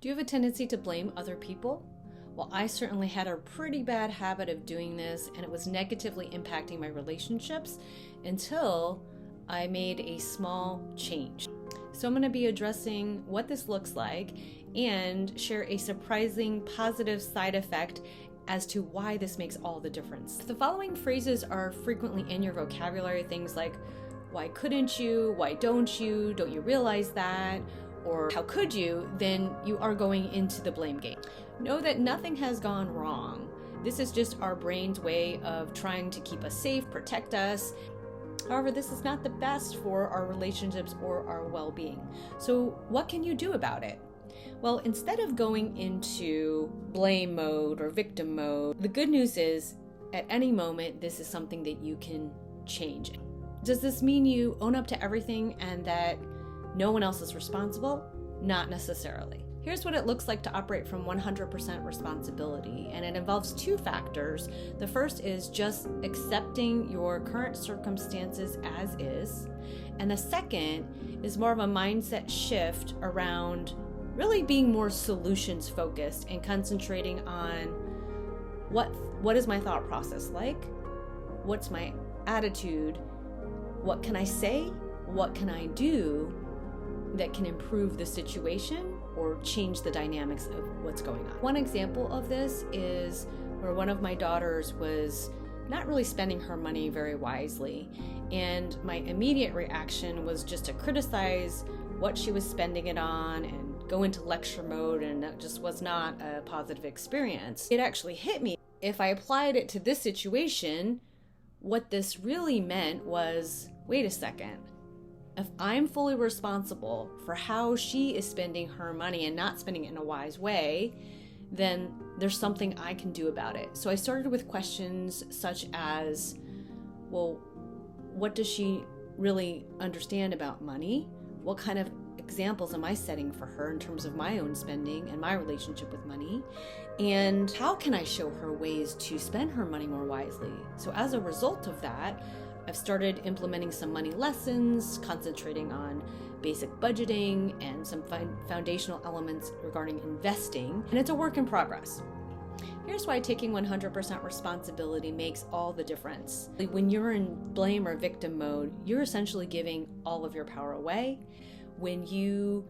Do you have a tendency to blame other people? Well, I certainly had a pretty bad habit of doing this, and it was negatively impacting my relationships until I made a small change. So I'm going to be addressing what this looks like and share a surprising positive side effect as to why this makes all the difference. The following phrases are frequently in your vocabulary, things like, why couldn't you? Why don't you? Don't you realize that? Or how could you? Then you are going into the blame game. Know that nothing has gone wrong. This is just our brain's way of trying to keep us safe, protect us. However, this is not the best for our relationships or our well-being. So what can you do about it? Well, instead of going into blame mode or victim mode, the good news is at any moment, this is something that you can change. Does this mean you own up to everything and that no one else is responsible? Not necessarily. Here's what it looks like to operate from 100% responsibility, and it involves two factors. The first is just accepting your current circumstances as is, and the second is more of a mindset shift around really being more solutions focused and concentrating on what is my thought process like? What's my attitude? What can I say? What can I do that can improve the situation or change the dynamics of what's going on? One example of this is where one of my daughters was not really spending her money very wisely, and my immediate reaction was just to criticize what she was spending it on and go into lecture mode, and that just was not a positive experience. It actually hit me. If I applied it to this situation, what this really meant was, wait a second, if I'm fully responsible for how she is spending her money and not spending it in a wise way, then there's something I can do about it. So I started with questions such as, well, what does she really understand about money? What kind of examples am I setting for her in terms of my own spending and my relationship with money? And how can I show her ways to spend her money more wisely? So as a result of that, I've started implementing some money lessons, concentrating on basic budgeting and some foundational elements regarding investing, and it's a work in progress. Here's why taking 100% responsibility makes all the difference. When you're in blame or victim mode, you're essentially giving all of your power away. When you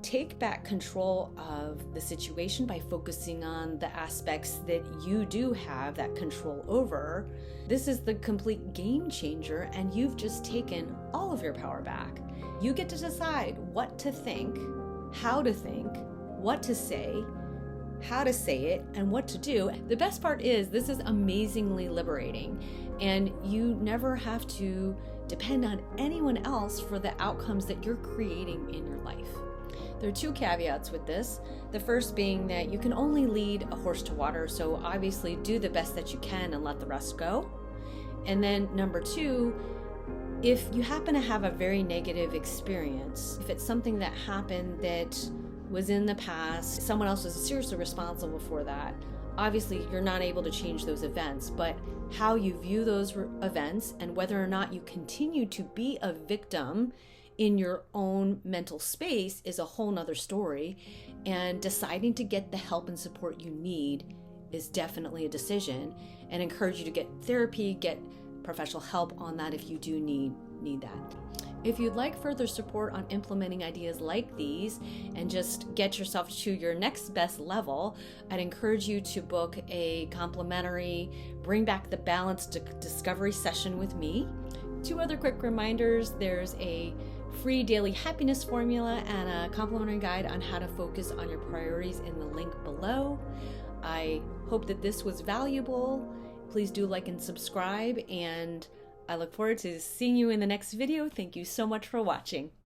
take back control of the situation by focusing on the aspects that you do have that control over, this is the complete game changer, and you've just taken all of your power back. You get to decide what to think, how to think, what to say, how to say it, and what to do. The best part is this is amazingly liberating, and you never have to depend on anyone else for the outcomes that you're creating in your life. There are two caveats with this. The first being that you can only lead a horse to water, so obviously do the best that you can and let the rest go. And then number two, if you happen to have a very negative experience, if it's something that happened that was in the past, someone else was seriously responsible for that, obviously you're not able to change those events, but how you view those events and whether or not you continue to be a victim in your own mental space is a whole nother story, and deciding to get the help and support you need is definitely a decision, and encourage you to get therapy, get professional help on that if you do need that. If you'd like further support on implementing ideas like these and just get yourself to your next best level, I'd encourage you to book a complimentary Bring Back the Balance discovery session with me. Two other quick reminders: there's a free daily happiness formula and a complimentary guide on how to focus on your priorities in the link below. I hope that this was valuable. Please do like and subscribe, and I look forward to seeing you in the next video. Thank you so much for watching.